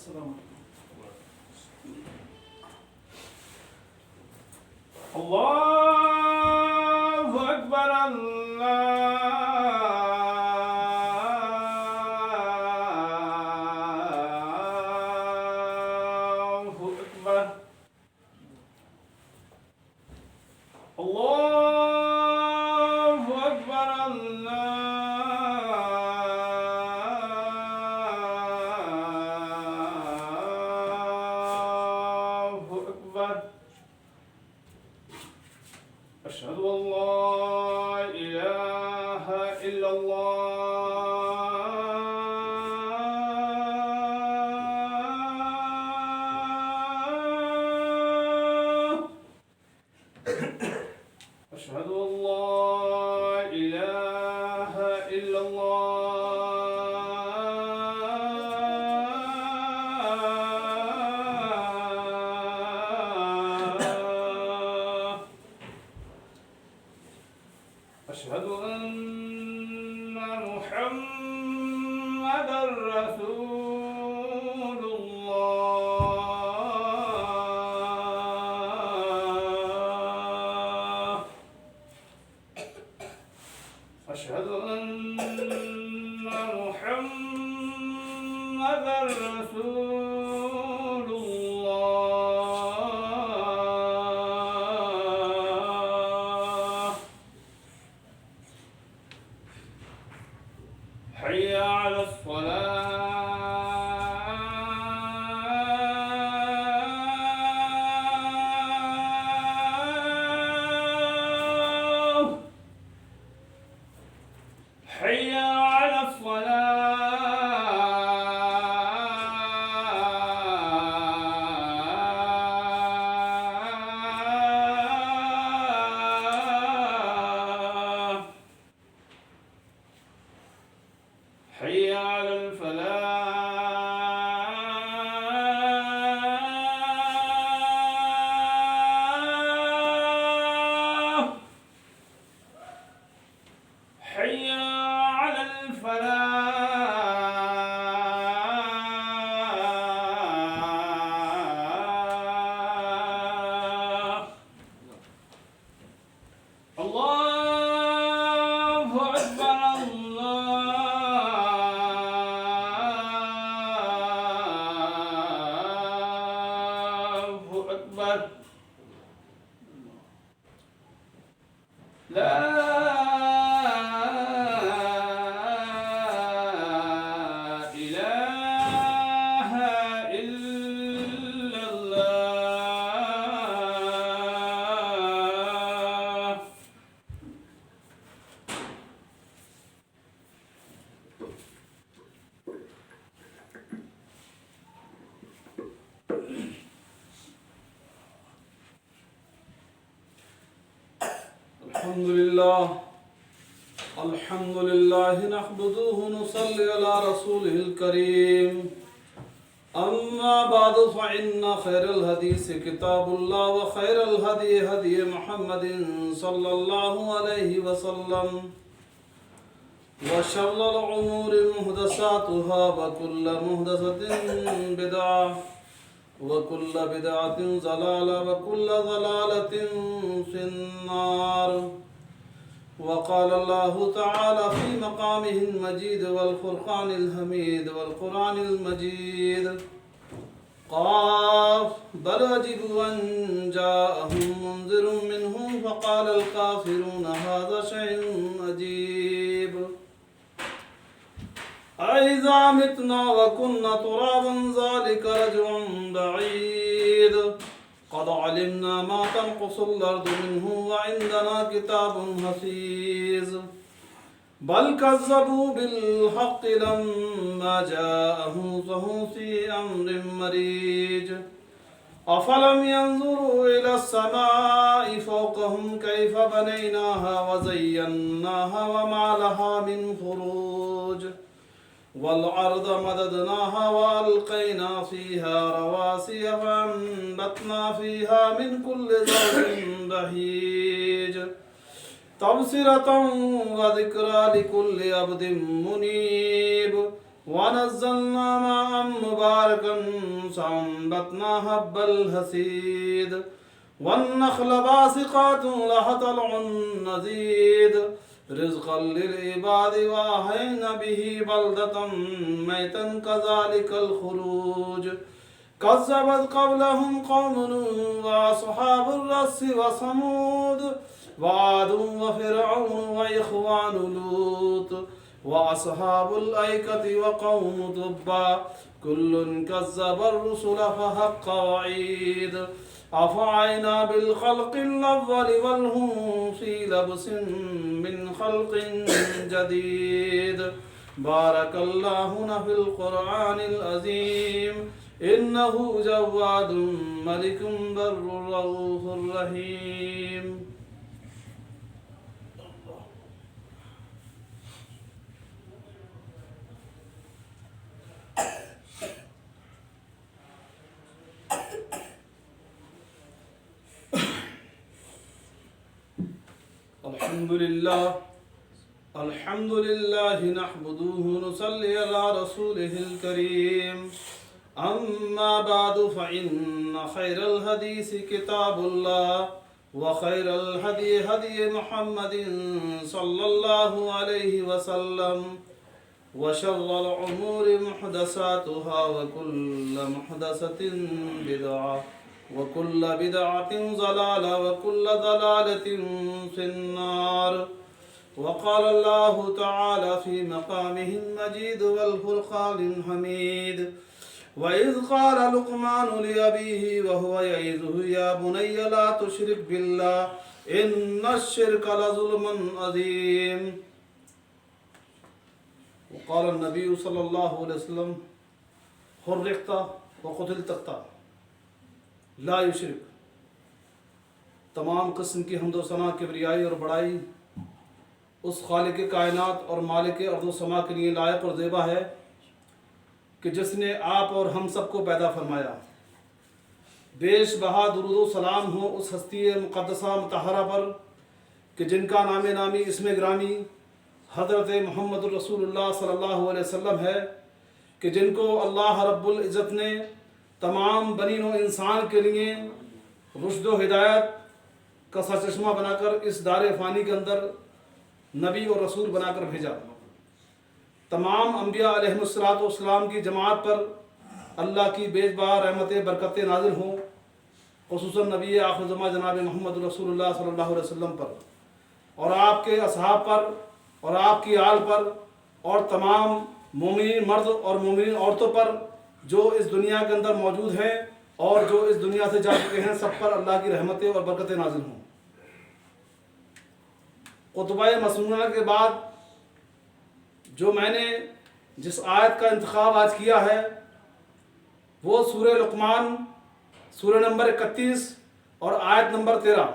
السلام الله أكبر الله أكبر الله أكبر الله أكبر أشهد أن لا إله إلا الله أشهد أن لا إله إلا الله أشهد أن محمدا رسول الله أشهد أن محمدا رسول الله حي على الصلاة حي على الصلاة حي على الفلاح حي على الفلاح الله أكبر الله أكبر لا إله إلا الله الحمد لله نحمده ونصلي على رسوله الكريم أما بعد فإن خير الحديث كتاب الله وخير الهدي هدي محمد صلى الله عليه وسلم وشر الأمور محدثاتها وكل محدثة بدعة وكل بدعة ضلالة وكل ضلالة في النار وقال الله تعالى في مقامه المجيد والفرقان الحميد والقرآن المجيد قاف بل عجبوا أن جاءهم منذر منهم فقال الكافرون هذا شيء عجيب أإذا متنا وكنا ترابا ذلك رجع بعيد قد علمنا ما تنقص الأرض منه وعندنا كتاب حفيظ بل كذبوا بالحق لما جاءهم فهم في أمر مريج أفلم ينظروا إلى السماء فوقهم كيف بنيناها وزيناها وما لها من فروج والأرض مددناها وألقينا فيها رواسي فأنبتنا فيها من كل زوج بهيج تبصرة وذكرى لكل عبد منيب ونزلنا ماء مباركا فأنبتنا حب الحصيد والنخل باسقات لها طلع نضيد رزقا للعباد وأحيينا به بلدة ميتا كذلك الخروج كذبت قبلهم قوم نوح وأصحاب الرس وثمود وعاد وفرعون وإخوان لوط وأصحاب الأيكة وقوم تبع كل كذب الرسل فحق وعيد أفعينا بالخلق الأول بل هم في لبس من خلق جديد بارك الله في القرآن العظيم إنه جواد ملك بر رؤوف رحيم. الحمد لله نحمده ونصلي على رسوله الكريم أما بعد فإن خير الحديث كتاب الله وخير الهدي هدي محمد صلى الله عليه وسلم وشر الأمور محدثاتها وكل محدثة بدعة وكل بدعة ضلالة وكل ضلالة في النار. وقال الله تعالى في مقامه المجيد والفرقان الحميد وإذ قال لقمان لأبيه وهو يعظه يا بني لا تشرك بالله إن الشرك لظلم عظيم. وقال النبي صلى الله عليه وسلم حرقت وقتلت لا یشرک. تمام قسم کی حمد و ثنا کبریائی اور بڑائی اس خالق کائنات اور مالک ارض و سما کے لیے لائق اور زیبا ہے کہ جس نے آپ اور ہم سب کو پیدا فرمایا. بیش بہا درود و سلام ہو اس ہستی مقدسہ مطہرہ پر کہ جن کا نام نامی اسم گرامی حضرت محمد الرسول اللہ صلی اللہ علیہ وسلم ہے، کہ جن کو اللہ رب العزت نے تمام بنی نوع انسان کے لیے رشد و ہدایت کا سرچشمہ بنا کر اس دار فانی کے اندر نبی اور رسول بنا کر بھیجا. تمام انبیاء علیہ السلام کی جماعت پر اللہ کی بیش بہا رحمتیں برکتیں نازل ہوں، خصوصاً نبی آخر زماں جناب محمد رسول اللہ صلی اللہ علیہ وسلم پر اور آپ کے اصحاب پر اور آپ کی آل پر اور تمام مومنین مرد اور مومنین عورتوں پر جو اس دنیا کے اندر موجود ہیں اور جو اس دنیا سے جا چکے ہیں، سب پر اللہ کی رحمتیں اور برکتیں نازل ہوں. خطبہ مسنونہ کے بعد جو میں نے جس آیت کا انتخاب آج کیا ہے وہ سورہ لقمان سورہ نمبر 31 اور آیت نمبر 13،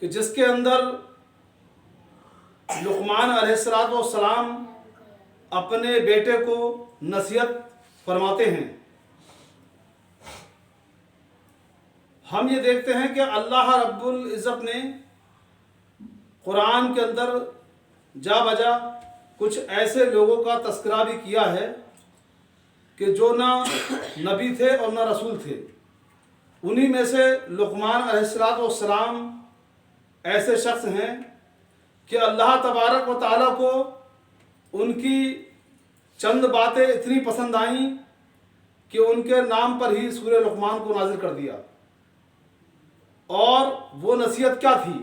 کہ جس کے اندر لقمان علیہ السلام اپنے بیٹے کو نصیحت فرماتے ہیں. ہم یہ دیکھتے ہیں کہ اللہ رب العزت نے قرآن کے اندر جا بجا کچھ ایسے لوگوں کا تذکرہ بھی کیا ہے کہ جو نہ نبی تھے اور نہ رسول تھے. انہی میں سے لقمان علیہ السلام ایسے شخص ہیں کہ اللہ تبارک و تعالیٰ کو ان کی چند باتیں اتنی پسند آئیں کہ ان کے نام پر ہی سورہ لقمان کو نازل کر دیا. اور وہ نصیحت کیا تھی؟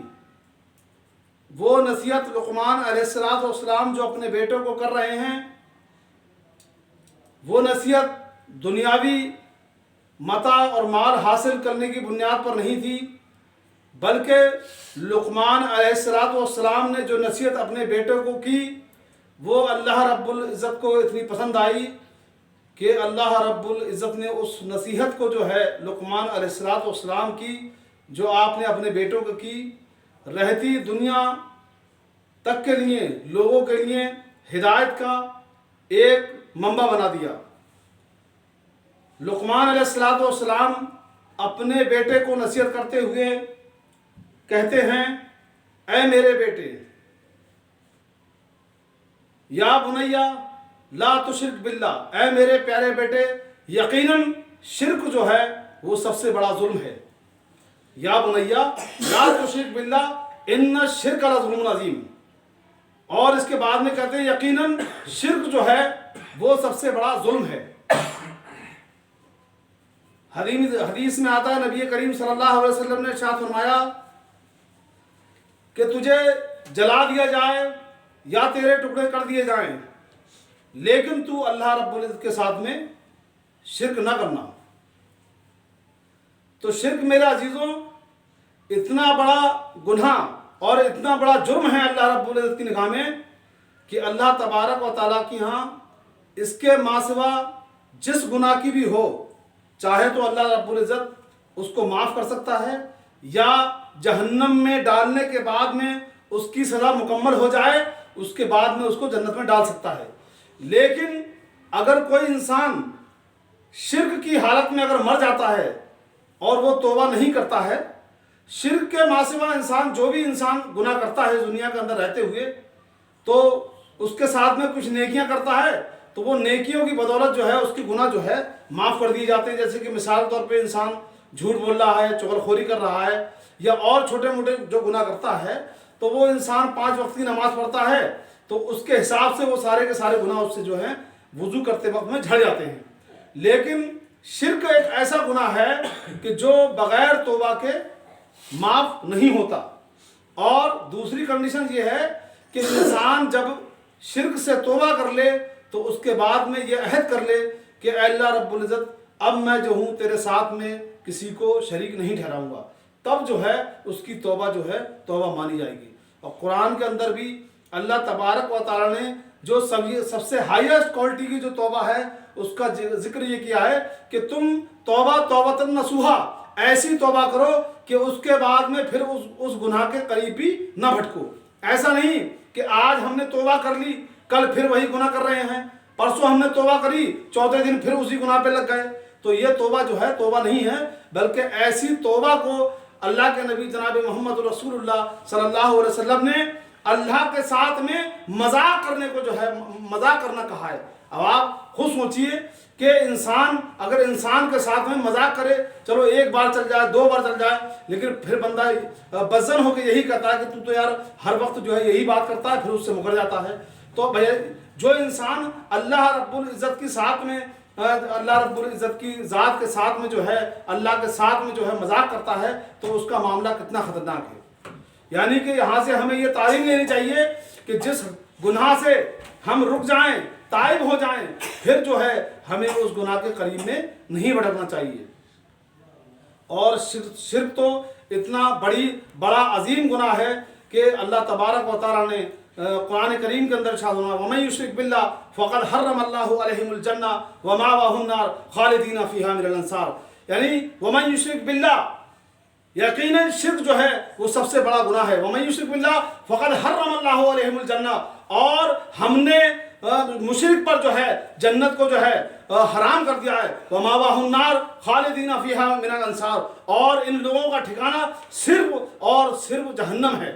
وہ نصیحت لقمان علیہ السلام جو اپنے بیٹوں کو کر رہے ہیں، وہ نصیحت دنیاوی متاع اور مال حاصل کرنے کی بنیاد پر نہیں تھی، بلکہ لقمان علیہ السلام نے جو نصیحت اپنے بیٹوں کو کی وہ اللہ رب العزت کو اتنی پسند آئی کہ اللہ رب العزت نے اس نصیحت کو جو ہے لقمان علیہ السلام کی، جو آپ نے اپنے بیٹوں کو کی، رہتی دنیا تک کے لیے لوگوں کے لیے ہدایت کا ایک منبع بنا دیا. لقمان علیہ السلام اپنے بیٹے کو نصیحت کرتے ہوئے کہتے ہیں، اے میرے بیٹے، یا بنیا لا تشرک باللہ، اے میرے پیارے بیٹے یقیناً شرک جو ہے وہ سب سے بڑا ظلم ہے. یا بنیا لا تشرک باللہ ان الشرک لظلم عظیم. اور اس کے بعد میں کہتے ہیں یقیناً شرک جو ہے وہ سب سے بڑا ظلم ہے. حدیث میں آتا ہے نبی کریم صلی اللہ علیہ وسلم نے ارشاد فرمایا کہ تجھے جلا دیا جائے یا تیرے ٹکڑے کر دیے جائیں لیکن تو اللہ رب العزت کے ساتھ میں شرک نہ کرنا. تو شرک میرے عزیزوں اتنا بڑا گناہ اور اتنا بڑا جرم ہے اللہ رب العزت کی نگاہ میں کہ اللہ تبارک و تعالیٰ کی ہاں اس کے ماں سوا جس گناہ کی بھی ہو چاہے تو اللہ رب العزت اس کو معاف کر سکتا ہے یا جہنم میں ڈالنے کے بعد میں اس کی سزا مکمل ہو جائے اس کے بعد میں اس کو جنت میں ڈال سکتا ہے. لیکن اگر کوئی انسان شرک کی حالت میں اگر مر جاتا ہے اور وہ توبہ نہیں کرتا ہے، شرک کے ماں سوا انسان جو بھی انسان گناہ کرتا ہے دنیا کے اندر رہتے ہوئے تو اس کے ساتھ میں کچھ نیکیاں کرتا ہے تو وہ نیکیوں کی بدولت جو ہے اس کی گناہ جو ہے معاف کر دیے جاتے ہیں. جیسے کہ مثال طور پہ انسان جھوٹ بول رہا ہے، چغلخوری کر رہا ہے یا اور چھوٹے موٹے جو گناہ کرتا ہے تو وہ انسان 5 وقت کی نماز پڑھتا ہے تو اس کے حساب سے وہ سارے کے سارے گناہ اس سے جو ہیں وضو کرتے وقت میں جھڑ جاتے ہیں. لیکن شرک ایک ایسا گناہ ہے کہ جو بغیر توبہ کے معاف نہیں ہوتا. اور دوسری کنڈیشن یہ ہے کہ انسان جب شرک سے توبہ کر لے تو اس کے بعد میں یہ عہد کر لے کہ اے اللہ رب العزت اب میں جو ہوں تیرے ساتھ میں کسی کو شریک نہیں ٹھہراؤں گا، تب جو ہے اس کی توبہ جو ہے توبہ مانی جائے گی. اور قرآن کے اندر بھی اللہ تبارک و تعالیٰ نے جو سب سے ہائیسٹ کوالٹی کی جو توبہ ہے اس کا ذکر یہ کیا ہے کہ تم توبہ توبۃ نصوحا، ایسی توبہ کرو کہ اس کے بعد میں پھر اس گناہ کے قریب بھی نہ بھٹکو. ایسا نہیں کہ آج ہم نے توبہ کر لی کل پھر وہی گناہ کر رہے ہیں، پرسوں ہم نے توبہ کری چوتھے دن پھر اسی گناہ پہ لگ گئے. تو یہ توبہ جو ہے توبہ نہیں ہے، بلکہ ایسی توبہ کو اللہ کے نبی جناب محمد رسول اللہ صلی اللہ علیہ وسلم نے اللہ کے ساتھ میں مذاق کرنے کو جو ہے مذاق کرنا کہا ہے. اب آپ خود سوچئے کہ انسان اگر انسان کے ساتھ میں مذاق کرے، چلو ایک بار چل جائے 2 بار چل جائے، لیکن پھر بندہ بزن ہو کے یہی کہتا ہے کہ تو یار ہر وقت جو ہے یہی بات کرتا ہے، پھر اس سے مکر جاتا ہے. تو بھائی جو انسان اللہ رب العزت کے ساتھ میں اللہ رب العزت کی ذات کے ساتھ میں جو ہے اللہ کے ساتھ میں جو ہے مذاق کرتا ہے تو اس کا معاملہ کتنا خطرناک ہے. یعنی کہ یہاں سے ہمیں یہ تعلیم لینی چاہیے کہ جس گناہ سے ہم رک جائیں، تائب ہو جائیں، پھر جو ہے ہمیں اس گناہ کے قریب میں نہیں بھٹکنا چاہیے. اور شرک تو اتنا بڑا عظیم گناہ ہے کہ اللہ تبارک و تعالیٰ نے قرآن کریم کے اندر ارشاد فرمایا وَمَن يُشْرِكْ بِاللَّهِ فَقَدْ حَرَّمَ اللَّهُ عَلَيْهِمُ الْجَنَّةَ وَمَأْوَاهُ النَّارُ خَالِدِينَ فِيهَا مِنَ الْأَنصَارِ. یعنی وَمَن يُشْرِكْ بِاللَّهِ یقیناً شرک جو ہے وہ سب سے بڑا گناہ ہے. وَمَن يُشْرِكْ بِاللَّهِ فَقَدْ حَرَّمَ اللَّهُ عَلَيْهِمُ الْجَنَّةَ، اور ہم نے مشرک پر جو ہے جنت کو جو ہے حرام کر دیا ہے. وَمَأْوَاهُ النَّارُ خَالِدِينَ فِيهَا مِنَ الْأَنصَارِ، اور ان لوگوں کا ٹھکانہ صرف جہنم ہے.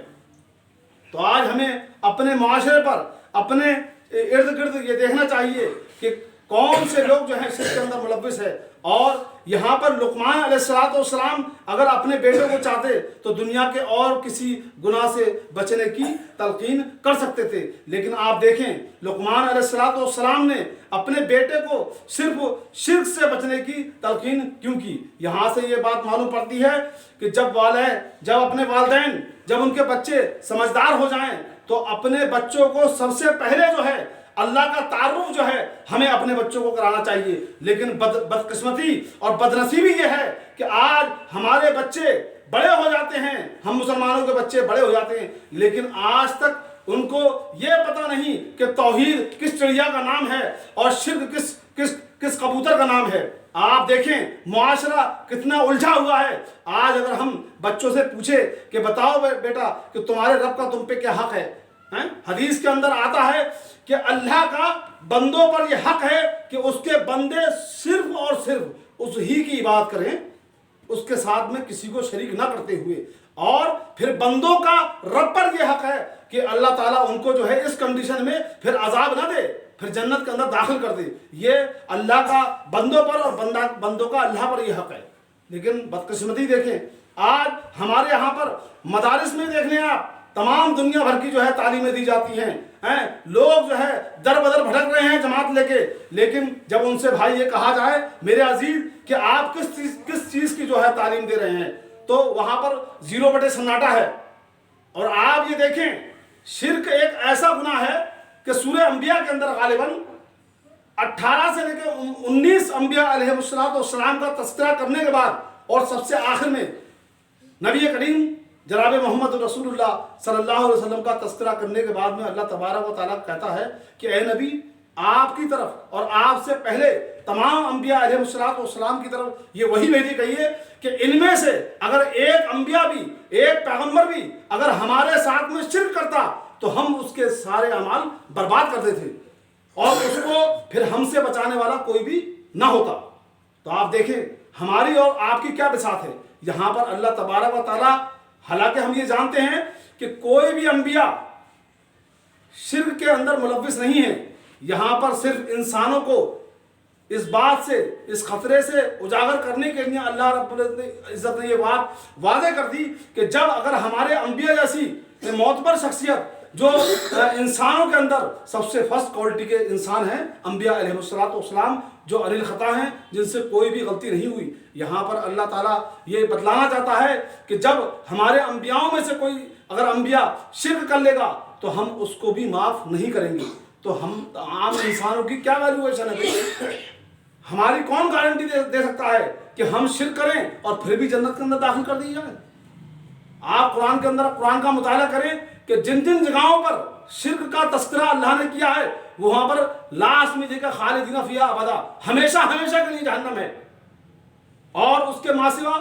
تو آج ہمیں اپنے معاشرے پر اپنے ارد گرد یہ دیکھنا چاہیے کہ کون سے لوگ جو ہیں شرک کے اندر ملوث ہے. اور یہاں پر لقمان علیہ السلام اگر اپنے بیٹے کو چاہتے تو دنیا کے اور کسی گناہ سے بچنے کی تلقین کر سکتے تھے، لیکن آپ دیکھیں لقمان علیہ السلام نے اپنے بیٹے کو صرف شرک سے بچنے کی تلقین کیوں کی؟ یہاں سے یہ بات معلوم پڑتی ہے کہ جب اپنے والدین جب ان کے بچے سمجھدار ہو جائیں تو اپنے بچوں کو سب سے پہلے جو ہے اللہ کا تعارف جو ہے ہمیں اپنے بچوں کو کرانا چاہیے. لیکن بدقسمتی اور بدنصیبی یہ ہے کہ آج ہمارے بچے بڑے ہو جاتے ہیں، ہم مسلمانوں کے بچے بڑے ہو جاتے ہیں، لیکن آج تک ان کو یہ پتہ نہیں کہ توحید کس چڑیا کا نام ہے اور شرک کس کبوتر کا نام ہے. آپ دیکھیں معاشرہ کتنا الجھا ہوا ہے. آج اگر ہم بچوں سے پوچھے کہ بتاؤ بیٹا کہ تمہارے رب کا تم پہ کیا حق ہے، حدیث کے اندر آتا ہے کہ اللہ کا بندوں پر یہ حق ہے کہ اس کے بندے صرف اور صرف اس ہی کی عبادت کریں، اس کے ساتھ میں کسی کو شریک نہ کرتے ہوئے. اور پھر بندوں کا رب پر یہ حق ہے کہ اللہ تعالیٰ ان کو جو ہے اس کنڈیشن میں پھر عذاب نہ دے. پھر جنت کے اندر داخل کر دے۔ یہ اللہ کا بندوں پر اور بندوں کا اللہ پر یہ حق ہے۔ لیکن بدقسمتی دیکھیں، آج ہمارے یہاں پر مدارس میں دیکھ لیں آپ، تمام دنیا بھر کی جو ہے تعلیمیں دی جاتی ہیں، لوگ جو ہے در بدر بھٹک رہے ہیں جماعت لے کے، لیکن جب ان سے بھائی یہ کہا جائے میرے عزیز کہ آپ کس چیز کی جو ہے تعلیم دے رہے ہیں، تو وہاں پر 0 سناٹا ہے۔ اور آپ یہ دیکھیں، شرک ایک ایسا گناہ ہے کہ سورہ انبیاء کے اندر غالباً 18 سے لے کے 19 انبیاء علیہ السلام کا تذکرہ کرنے کے بعد اور سب سے آخر میں نبی کریم جناب محمد رسول اللہ صلی اللہ علیہ وسلم کا تذکرہ کرنے کے بعد میں اللہ تبارک و تعالیٰ کہتا ہے کہ اے نبی، آپ کی طرف اور آپ سے پہلے تمام انبیاء علیہ السلام کی طرف یہ وہی بھیجی گئی ہے کہ ان میں سے اگر ایک انبیاء بھی، ایک پیغمبر بھی اگر ہمارے ساتھ میں شرک کرتا تو ہم اس کے سارے اعمال برباد کر دیتے اور اس کو پھر ہم سے بچانے والا کوئی بھی نہ ہوتا۔ تو آپ دیکھیں ہماری اور آپ کی کیا بساط ہے یہاں پر۔ اللہ تبارک و تعالیٰ، حالانکہ ہم یہ جانتے ہیں کہ کوئی بھی انبیاء شرک کے اندر ملوث نہیں ہے، یہاں پر صرف انسانوں کو اس بات سے، اس خطرے سے اجاگر کرنے کے لیے اللہ رب العزت نے یہ بات واضح کر دی کہ جب اگر ہمارے انبیاء جیسی معتبر شخصیت جو انسانوں کے اندر سب سے فرسٹ کوالٹی کے انسان ہیں انبیاء علیہ السلام، جو علی الخطا ہیں، جن سے کوئی بھی غلطی نہیں ہوئی، یہاں پر اللہ تعالیٰ یہ بتلانا چاہتا ہے کہ جب ہمارے انبیاؤں میں سے کوئی اگر انبیاء شرک کر لے گا تو ہم اس کو بھی معاف نہیں کریں گے۔ تو ہم عام انسانوں کی کیا ویلیویشن ہے؟ ہماری کون گارنٹی دے سکتا ہے کہ ہم شرک کریں اور پھر بھی جنت کے اندر داخل کر دی جائے؟ آپ قرآن کا مطالعہ کریں کہ جن جگہوں پر شرک کا تذکرہ اللہ نے کیا ہے وہاں پر لاسٹ میں دیکھا خالدین فیہا ابدا، ہمیشہ کے لیے جہنم ہے۔ اور اس کے ماں سوا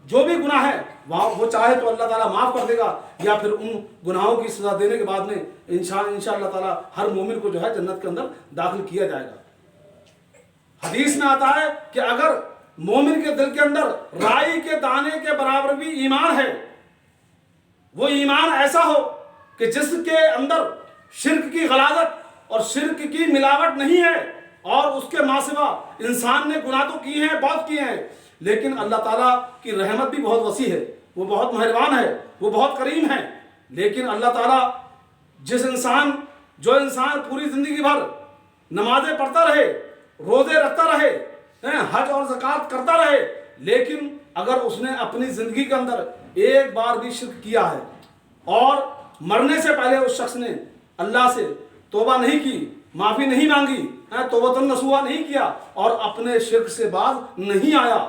جو بھی گناہ ہے وہ چاہے تو اللہ تعالیٰ معاف کر دے گا، یا پھر ان گناہوں کی سزا دینے کے بعد میں انشاء اللہ تعالیٰ ہر مومن کو جو ہے جنت کے اندر داخل کیا جائے گا۔ حدیث میں آتا ہے کہ اگر مومن کے دل کے اندر رائی کے دانے کے برابر بھی ایمان ہے، وہ ایمان ایسا ہو کہ جس کے اندر شرک کی غلاظت اور شرک کی ملاوٹ نہیں ہے، اور اس کے ماں سوا انسان نے گناہ تو کیے ہیں، بہت کیے ہیں، لیکن اللہ تعالیٰ کی رحمت بھی بہت وسیع ہے، وہ بہت مہربان ہے، وہ بہت کریم ہے، لیکن اللہ تعالیٰ جو انسان پوری زندگی بھر نمازیں پڑھتا رہے، روزے رکھتا رہے، حج اور زکوٰۃ کرتا رہے، لیکن اگر اس نے اپنی زندگی کے اندر ایک بار بھی شرک کیا ہے اور مرنے سے پہلے اس شخص نے اللہ سے توبہ نہیں کی، معافی نہیں مانگی، توبۃ نصوحہ نہیں کیا اور اپنے شرک سے باز نہیں آیا،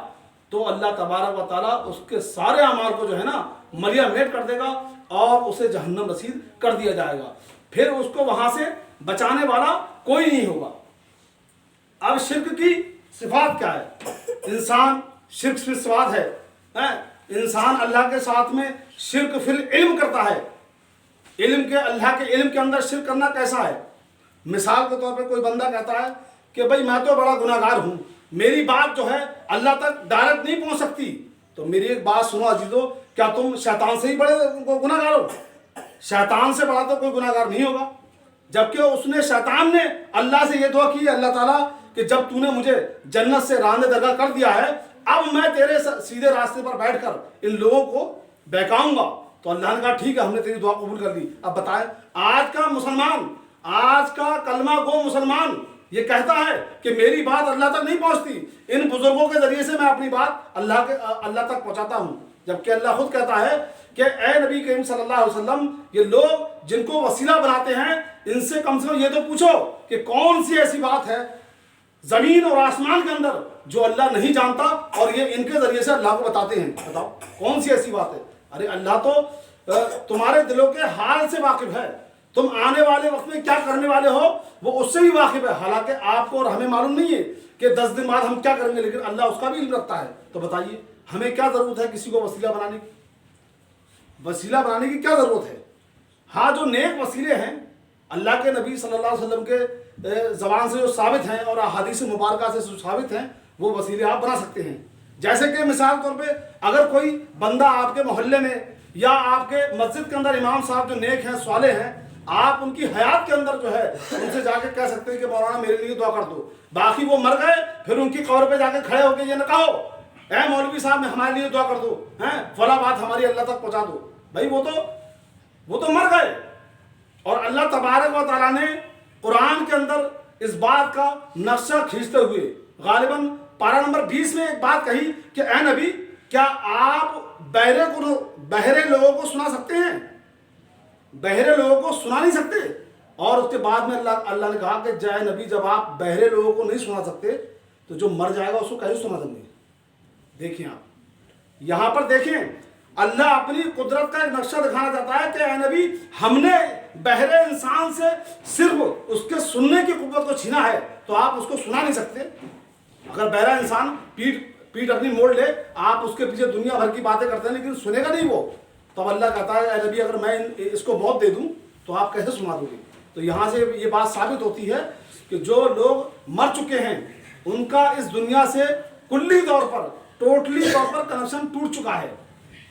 تو اللہ تبارک و تعالیٰ اس کے سارے اعمال کو جو ہے نا ملیا میٹ کر دے گا اور اسے جہنم رسید کر دیا جائے گا، پھر اس کو وہاں سے بچانے والا کوئی نہیں ہوگا۔ اب شرک کی صفات کیا ہے؟ انسان شرک فی الصفات ہے، انسان اللہ کے ساتھ میں شرک فی العلم کرتا ہے۔ اللہ کے علم کے اندر شرک کرنا کیسا ہے؟ مثال کے طور پہ کوئی بندہ کہتا ہے کہ بھائی میں تو بڑا گناہ گار ہوں، میری بات جو ہے اللہ تک ڈائریکٹ نہیں پہنچ سکتی، تو میری ایک بات سنو عزیزو، کیا تم شیطان سے ہی بڑے گناہ گار ہو؟ شیطان سے بڑا تو کوئی گناہ گار نہیں ہوگا، جبکہ شیطان نے اللہ سے یہ دعا کی، اللہ تعالیٰ کہ جب تو نے مجھے جنت سے راندے درگاہ کر دیا ہے، اب میں تیرے سیدھے راستے پر بیٹھ کر ان لوگوں کو بہکاؤں گا، تو اللہ نے کہا ٹھیک ہے، ہم نے تیری دعا قبول کر لی۔ اب بتائیں آج کا مسلمان، آج کا کلمہ گو مسلمان یہ کہتا ہے کہ میری بات اللہ تک نہیں پہنچتی، ان بزرگوں کے ذریعے سے میں اپنی بات اللہ تک پہنچاتا ہوں، جبکہ اللہ خود کہتا ہے کہ اے نبی کریم صلی اللہ علیہ وسلم، یہ لوگ جن کو وسیلہ بناتے ہیں ان سے کم یہ تو پوچھو کہ کون سی ایسی بات ہے زمین اور آسمان کے اندر جو اللہ نہیں جانتا اور یہ ان کے ذریعے سے اللہ کو بتاتے ہیں، بتاؤ کون سی ایسی بات ہے؟ ارے اللہ تو تمہارے دلوں کے حال سے واقف ہے، تم آنے والے وقت میں کیا کرنے والے ہو وہ اس سے بھی واقف ہے، حالانکہ آپ کو اور ہمیں معلوم نہیں ہے کہ 10 دن بعد ہم کیا کریں گے، لیکن اللہ اس کا بھی علم رکھتا ہے۔ تو بتائیے ہمیں کیا ضرورت ہے کسی کو وسیلہ بنانے کی کیا ضرورت ہے؟ ہاں جو نیک وسیلے ہیں اللہ کے نبی صلی اللہ علیہ وسلم کے زبان سے جو ثابت ہیں اور احادیث مبارکہ سے جو ثابت ہیں وہ وسیلے آپ بنا سکتے ہیں۔ جیسے کہ مثال طور پہ اگر کوئی بندہ آپ کے محلے میں یا آپ کے مسجد کے اندر امام صاحب جو نیک ہیں، صالح ہیں، آپ ان کی حیات کے اندر جو ہے ان سے جا کے کہہ سکتے ہیں کہ مولانا میرے لیے دعا کر دو. باقی وہ مر گئے پھر ان کی قبر پہ جا کے کھڑے ہو کے یہ نہ کہو اے مولوی صاحب میں ہمارے لیے دعا کر دو, ہیں فلاں بات ہماری اللہ تک پہنچا دو. بھائی وہ تو مر گئے. اور اللہ تبارک و تعالیٰ نے قرآن کے اندر اس بات کا نقشہ کھینچتے ہوئے غالباً پارہ نمبر 20 میں ایک بات کہی کہ اے نبی کیا آپ بہرے لوگوں کو سنا سکتے ہیں؟ بہرے لوگوں کو سنا نہیں سکتے. اور اس کے بعد میں اللہ نے کہا کہ جائے نبی جب آپ بہرے لوگوں کو نہیں سنا سکتے تو جو مر جائے گا اس کو کیسے سنا دیں گے؟ دیکھیں آپ یہاں پر دیکھیں اللہ اپنی قدرت کا ایک نقشہ دکھانا چاہتا ہے کہ اے نبی ہم نے بہرے انسان سے صرف اس کے سننے کی قوت کو چھینا ہے تو آپ اس کو سنا نہیں سکتے. اگر بہرا انسان پیٹ اپنی موڑ لے آپ اس کے پیچھے دنیا بھر کی باتیں کرتے ہیں لیکن سنے گا نہیں وہ. تب اللہ کہتا ہے اے نبی اگر میں اس کو موت دے دوں تو آپ کیسے سنا دو گے؟ تو یہاں سے یہ بات ثابت ہوتی ہے کہ جو لوگ مر چکے ہیں ان کا اس دنیا سے کلی طور پر ٹوٹلی طور پر کنیکشن ٹوٹ چکا ہے.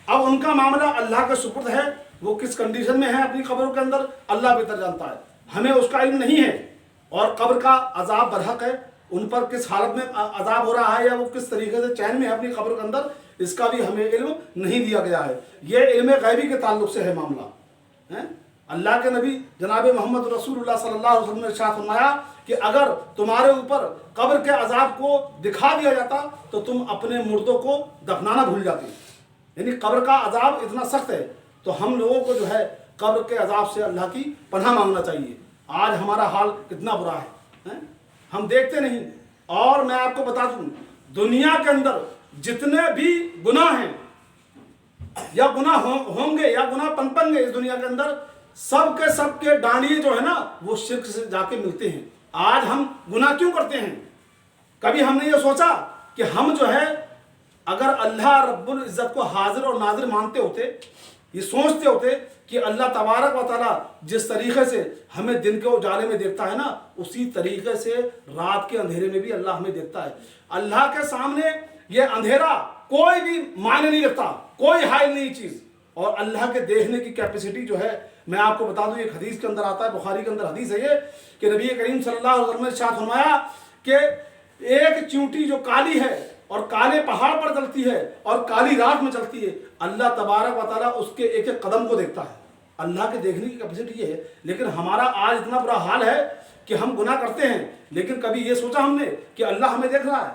اب ان کا معاملہ اللہ کے سپرد ہے. وہ کس کنڈیشن میں ہے اپنی قبروں کے اندر اللہ بہتر جانتا ہے, ہمیں اس کا علم نہیں ہے. اور قبر کا عذاب برحق ہے, ان پر کس حالت میں عذاب ہو رہا ہے یا وہ کس طریقے سے چین میں ہے اپنی قبر کے اندر, اس کا بھی ہمیں علم نہیں دیا گیا ہے. یہ علم غیبی کے تعلق سے ہے معاملہ. اللہ کے نبی جناب محمد رسول اللہ صلی اللہ علیہ وسلم نے ارشاد فرمایا کہ اگر تمہارے اوپر قبر کے عذاب کو دکھا دیا جاتا تو تم اپنے مردوں کو دفنانا بھول جاتے. یعنی قبر کا عذاب اتنا سخت ہے تو ہم لوگوں کو جو ہے قبر کے عذاب سے اللہ کی پناہ مانگنا چاہیے. آج ہمارا حال کتنا برا ہے, ہم دیکھتے نہیں. اور میں آپ کو بتا دوں دنیا کے اندر جتنے بھی گناہ ہیں یا گناہ ہوں گے یا گناہ پنپیں گے اس دنیا کے اندر, سب کے ڈانڈیے جو ہے نا وہ شرک سے جا کے ملتے ہیں. آج ہم گناہ کیوں کرتے ہیں؟ کبھی ہم نے یہ سوچا کہ ہم جو ہے اگر اللہ رب العزت کو حاضر اور ناظر مانتے ہوتے, یہ سوچتے ہوتے کہ اللہ تبارک و تعالیٰ جس طریقے سے ہمیں دن کے اجالے میں دیکھتا ہے نا اسی طریقے سے رات کے اندھیرے میں بھی اللہ ہمیں دیکھتا ہے. اللہ کے سامنے یہ اندھیرا کوئی بھی معنی نہیں رکھتا, کوئی حائل نہیں چیز. اور اللہ کے دیکھنے کی کیپیسٹی جو ہے میں آپ کو بتا دوں ایک حدیث کے اندر آتا ہے, بخاری کے اندر حدیث ہے یہ کہ نبی کریم صلی اللہ علیہ وسلم نے ارشاد فرمایا کہ ایک چیونٹی جو کالی ہے اور کالے پہاڑ پر چلتی ہے اور کالی رات میں چلتی ہے, اللہ تبارک و تعالیٰ اس کے ایک ایک قدم کو دیکھتا ہے. اللہ کے دیکھنے کی کیپیسٹی یہ ہے. لیکن ہمارا آج اتنا برا حال ہے کہ ہم گناہ کرتے ہیں لیکن کبھی یہ سوچا ہم نے کہ اللہ ہمیں دیکھ رہا ہے؟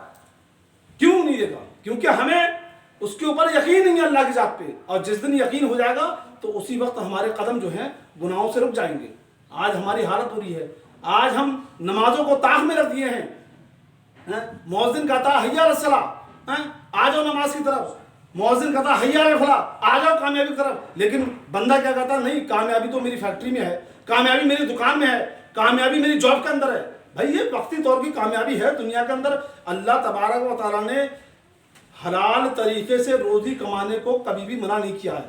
کیوں نہیں دیکھا؟ کیونکہ ہمیں اس کے اوپر یقین نہیں ہے اللہ کی ذات پہ. اور جس دن یقین ہو جائے گا تو اسی وقت ہمارے قدم جو ہیں گناہوں سے رک جائیں گے. آج ہماری حالت بری ہے. آج ہم نمازوں کو طاق میں رکھ دیے ہیں. مؤذن کہتا ہے حی علی الصلاۃ, آ جاؤ نماز کی طرف. مؤذن کہتا ہے حی علی الفلاح, آ جاؤ کامیابی کی طرف. لیکن بندہ کیا کہتا ہے, نہیں کامیابی تو میری فیکٹری میں ہے, کامیابی میری دکان میں ہے, کامیابی میری جاب کے اندر ہے. بھائی یہ وقتی طور کی کامیابی ہے. دنیا کے اندر اللہ تبارک و تعالیٰ نے حلال طریقے سے روزی کمانے کو کبھی بھی منع نہیں کیا ہے.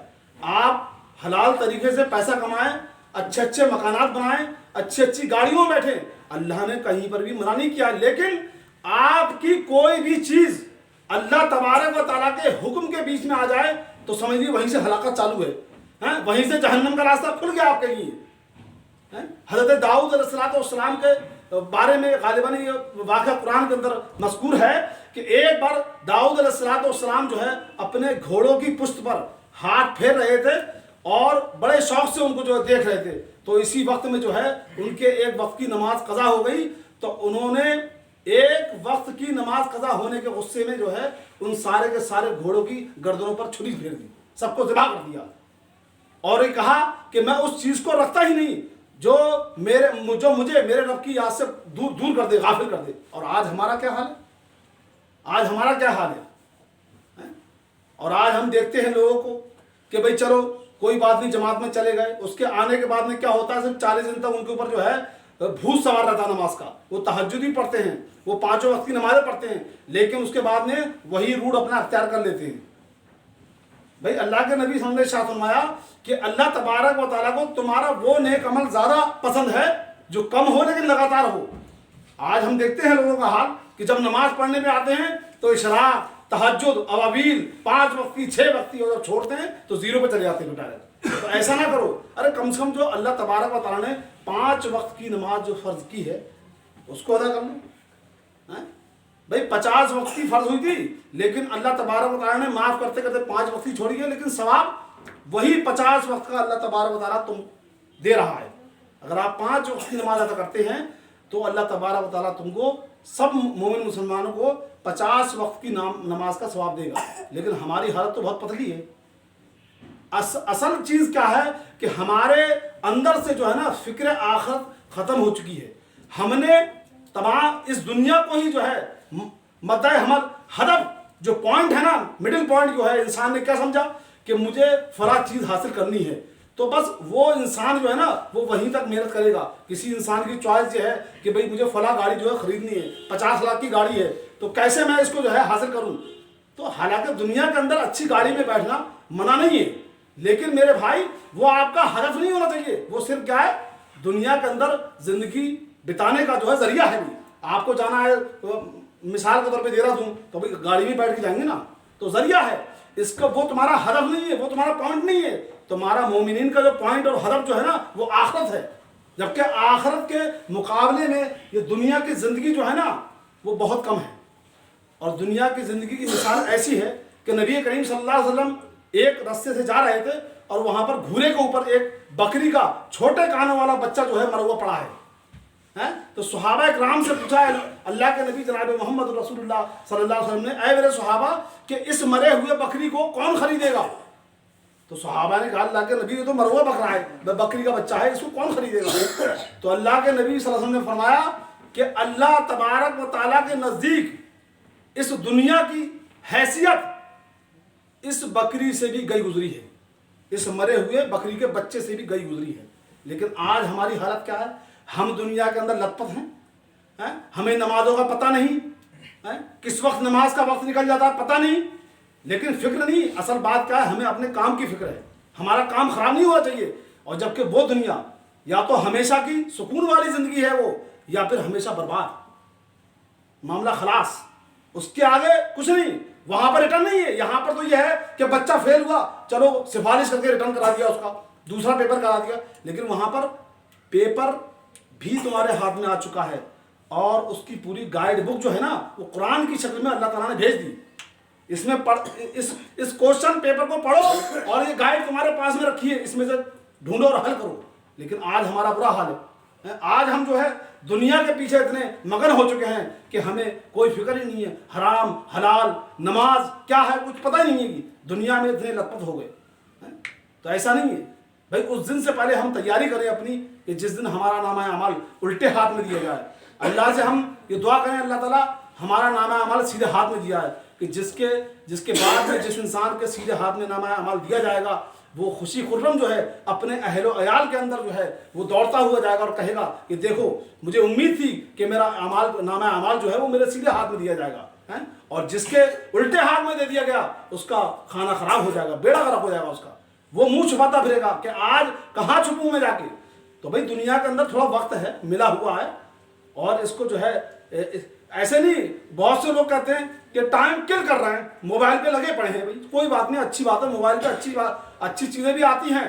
آپ حلال طریقے سے پیسہ کمائیں, اچھے اچھے مکانات بنائیں, اچھی اچھی گاڑیوں میں بیٹھیں, اللہ نے کہیں پر بھی منع نہیں کیا. لیکن آپ کی کوئی بھی چیز اللہ تبارک و تعالیٰ کے حکم کے بیچ میں آ جائے تو سمجھ لیجیے وہیں سے ہلاکت چالو ہے, وہیں سے جہنم کا راستہ کھل گیا آپ کے لیے. حضرت داؤد علیہ السلام کے بارے میں غالباً یہ واقعہ قرآن کے اندر مذکور ہے کہ ایک بار داؤد علیہ السلام جو ہے اپنے گھوڑوں کی پشت پر ہاتھ پھیر رہے تھے اور بڑے شوق سے ان کو جو دیکھ رہے تھے. تو اسی وقت میں جو ہے ان کے ایک وقت کی نماز قضا ہو گئی. تو انہوں نے ایک وقت کی نماز قضا ہونے کے غصے میں جو ہے ان سارے کے سارے گھوڑوں کی گردنوں پر چھری پھیر دی, سب کو ذبح کر دیا. اور یہ کہا کہ میں اس چیز کو رکھتا ہی نہیں جو مجھے میرے رب کی یاد سے دور کر دے, غافل کر دے. اور آج ہمارا کیا حال ہے؟ آج ہمارا کیا حال ہے؟ اور آج ہم دیکھتے ہیں لوگوں کو کہ بھئی چلو کوئی بات نہیں, جماعت میں چلے گئے, اس کے آنے کے بعد میں کیا ہوتا ہے, صرف 40 دن تک ان کے اوپر جو ہے بھوت سوار رہتا ہے نماز کا. وہ تہجد بھی پڑھتے ہیں, وہ 5 وقت کی نمازیں پڑھتے ہیں, لیکن اس کے بعد میں وہی روٹ اپنا اختیار کر لیتے ہیں. بھئی اللہ کے نبی صلی اللہ علیہ وسلم نے ارشاد فرمایا کہ اللہ تبارک و تعالیٰ کو تمہارا وہ نیک عمل زیادہ پسند ہے جو کم ہو لیکن لگاتار ہو. آج ہم دیکھتے ہیں لوگوں کا حال کہ جب نماز پڑھنے میں آتے ہیں تو اشراق, تہجد, اواویل, 5 وقت کی 6 وقت کی, اور جب چھوڑتے ہیں تو 0 پہ چلے جاتے ہیں ڈائریکٹ. تو ایسا نہ کرو. ارے کم سے کم جو اللہ تبارک و تعالیٰ نے 5 وقت کی نماز جو فرض کی ہے اس کو ادا کر لو. بھائی 50 وقت کی فرض ہوئی تھی لیکن اللہ تبارک و تعالیٰ نے معاف کرتے کرتے 5 وقت کی چھوڑی ہے, لیکن ثواب وہی 50 وقت کا اللہ تبارک و تعالیٰ تم دے رہا ہے. اگر آپ 5 وقت کی نماز ادا کرتے ہیں تو اللہ تبارک و تعالیٰ تم کو, سب مومن مسلمانوں کو 50 وقت کی نماز کا ثواب دے گا. لیکن ہماری حالت تو بہت پتلی ہے. اصل چیز کیا ہے کہ ہمارے اندر سے جو ہے نا فکر آخرت ختم ہو چکی ہے. ہم نے تمام اس دنیا کو ہی جو ہے مدعا ہمارا ہدف جو پوائنٹ ہے نا, مڈل پوائنٹ جو ہے, انسان نے کیا سمجھا کہ مجھے فلاں چیز حاصل کرنی ہے تو بس وہ انسان جو ہے نا وہ وہیں تک محنت کرے گا. کسی انسان کی چوائس یہ ہے کہ بھئی مجھے فلاں گاڑی جو ہے خریدنی ہے, 50 لاکھ کی گاڑی ہے, تو کیسے میں اس کو جو ہے حاصل کروں. تو حالانکہ دنیا کے اندر اچھی گاڑی میں بیٹھنا منع نہیں ہے, لیکن میرے بھائی وہ آپ کا ہدف نہیں ہونا چاہیے. وہ صرف کیا ہے, دنیا کے اندر زندگی بتانے کا جو ہے ذریعہ ہے. آپ کو جانا ہے, مثال کے طور پہ دے رہا ہوں, تو بھئی گاڑی میں بیٹھ کے جائیں گے نا, تو ذریعہ ہے اس کا, وہ تمہارا ہدف نہیں ہے, وہ تمہارا پوائنٹ نہیں ہے. تمہارا مومنین کا جو پوائنٹ اور ہدف جو ہے نا وہ آخرت ہے. جبکہ آخرت کے مقابلے میں یہ دنیا کی زندگی جو ہے نا وہ بہت کم ہے. اور دنیا کی زندگی کی مثال ایسی ہے کہ نبی کریم صلی اللہ علیہ وسلم ایک رستے سے جا رہے تھے اور وہاں پر گھوڑے کے اوپر ایک بکری کا چھوٹے کانوں والا بچہ جو ہے مرا ہوا پڑا ہے. تو صحابہ اکرام سے پوچھا اللہ کے نبی جناب محمد رسول اللہ صلی اللہ علیہ وسلم نے, اے میرے صحابہ کہ اس مرے ہوئے بکری کو کون خریدے گا. تو صحابہ نے کہا اللہ کے نبی یہ تو مرا ہوا بکرا ہے, بکری کا بچہ ہے, اس کو کون خریدے گا. تو اللہ کے نبی صلی اللہ علیہ وسلم نے فرمایا کہ اللہ تبارک و تعالیٰ کے نزدیک اس دنیا کی حیثیت اس بکری سے بھی گئی گزری ہے, اس مرے ہوئے بکری کے بچے سے بھی گئی گزری ہے. لیکن آج ہماری حالت کیا ہے, ہم دنیا کے اندر لت پت ہیں, ہمیں نمازوں کا پتہ نہیں, کس وقت نماز کا وقت نکل جاتا ہے پتہ نہیں, لیکن فکر نہیں. اصل بات کیا ہے, ہمیں اپنے کام کی فکر ہے, ہمارا کام خراب نہیں ہونا چاہیے. اور جبکہ وہ دنیا یا تو ہمیشہ کی سکون والی زندگی ہے وہ, یا پھر ہمیشہ برباد, معاملہ خلاص, اس کے آگے کچھ نہیں. وہاں پر ریٹرن نہیں ہے. یہاں پر تو یہ ہے کہ بچہ فیل ہوا, چلو سفارش کر کے ریٹرن کرا دیا, اس کا دوسرا پیپر کرا دیا. لیکن وہاں پر پیپر بھی تمہارے ہاتھ میں آ چکا ہے, اور اس کی پوری گائیڈ بک جو ہے نا وہ قرآن کی شکل میں اللہ تعالیٰ نے بھیج دی. اس میں اس کوشچن پیپر کو پڑھو اور یہ گائیڈ تمہارے پاس میں رکھی ہے, اس میں سے ڈھونڈو اور حل کرو. لیکن آج ہمارا برا حال ہے. آج ہم جو ہے دنیا کے پیچھے اتنے مگن ہو چکے ہیں کہ ہمیں کوئی فکر ہی نہیں ہے. حرام حلال نماز کیا ہے کچھ پتہ ہی نہیں ہے. دنیا میں اتنے لت پت ہو گئے. تو ایسا نہیں ہے بھائی, اس دن سے پہلے ہم تیاری کریں اپنی کہ جس دن ہمارا نامہ اعمال الٹے ہاتھ میں دیا جائے. اللہ سے ہم یہ دعا کریں اللہ تعالیٰ ہمارا نامہ اعمال سیدھے ہاتھ میں دیا ہے, کہ جس کے بعد میں جس انسان کے سیدھے ہاتھ میں نامہ اعمال دیا جائے گا وہ خوشی خرم جو ہے اپنے اہل و عیال کے اندر جو ہے وہ دوڑتا ہوا جائے گا اور کہے گا کہ دیکھو مجھے امید تھی کہ میرا نامہ اعمال جو ہے وہ میرے سیدھے ہاتھ میں دیا جائے گا, اور جس کے الٹے ہاتھ میں دے دیا گیا اس کا کھانا خراب ہو جائے گا, بیڑا خراب ہو جائے گا اس کا. وہ منہ چھپاتا پھرے گا کہ آج کہاں چھپوں میں جا کے. تو بھائی دنیا کے اندر تھوڑا وقت ہے ملا ہوا ہے, اور اس کو جو ہے ایسے نہیں. بہت سے لوگ کہتے ہیں کہ ٹائم کل کر رہے ہیں, موبائل پہ لگے پڑے ہیں. بھائی کوئی بات نہیں, اچھی بات ہے, موبائل پہ اچھی چیزیں بھی آتی ہیں.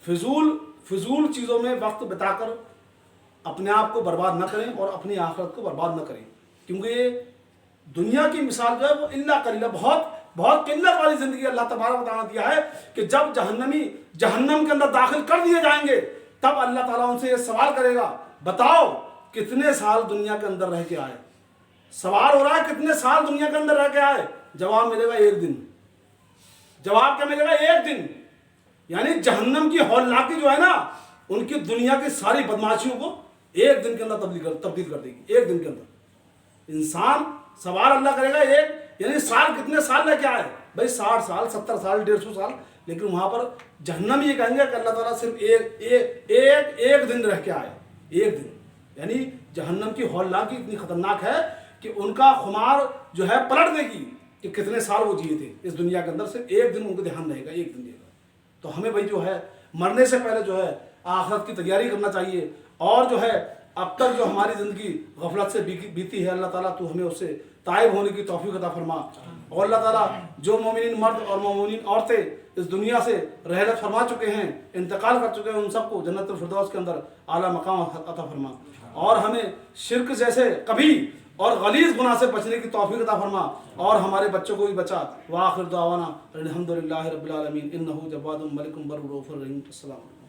فضول چیزوں میں وقت بتا کر اپنے آپ کو برباد نہ کریں اور اپنی آخرت کو برباد نہ کریں, کیونکہ یہ دنیا کی مثال جو ہے وہ اللہ قلیلہ, بہت قلت والی زندگی اللہ تبارک و تعالیٰ نے دیا ہے. کہ جب جہنمی جہنم کے اندر داخل کر دیے جائیں گے تب اللہ تعالیٰ ان سے یہ سوال کرے گا, بتاؤ کتنے سال دنیا کے اندر رہ کے آئے. سوال ہو رہا ہے کتنے سال دنیا کے اندر رہ کے آئے. جواب ملے گا 1 دن. جواب کیا ملے گا 1 دن. یعنی جہنم کی ہولناکی جو ہے نا ان کی دنیا کی ساری بدماشیوں کو 1 دن کے اندر تبدیل کر دے گی. 1 دن کے اندر انسان سوال اللہ کرے گا یعنی سال کتنے سال رہ کے آئے. بھائی 60 سال 70 سال 150 سال. لیکن وہاں پر جہنم یہ کہیں گے کہ اللہ تعالیٰ صرف ایک دن رہ کے آئے. 1 دن. یعنی جہنم کی ہولناکی اتنی خطرناک ہے کہ ان کا خمار جو ہے پلٹ دے گی کہ کتنے سال وہ جیے تھے اس دنیا کے اندر. صرف 1 دن ان کو دھیان رہے گا, 1 دن رہے گا. تو ہمیں بھائی جو ہے مرنے سے پہلے جو ہے آخرت کی تیاری کرنا چاہیے. اور جو ہے اب تک جو ہماری زندگی غفلت سے بیتی ہے اللہ تعالیٰ تو ہمیں اس سے تائب ہونے کی توفیق عطا فرما. اور اللہ تعالیٰ جو مومنین مرد اور مومنین عورتیں اس دنیا سے رحلت فرما چکے ہیں، انتقال کر چکے ہیں، ان سب کو جنت الفردوس کے اندر اعلیٰ مقام عطا فرما، اور ہمیں شرک جیسے کبھی اور غلیظ گناہ سے بچنے کی توفیق عطا فرما، اور ہمارے بچوں کو بھی بچا۔ وآخر دعوانا الحمدللہ رب العالمین، انہ جواد ملک بر رؤوف رحیم۔ السلام علیکم۔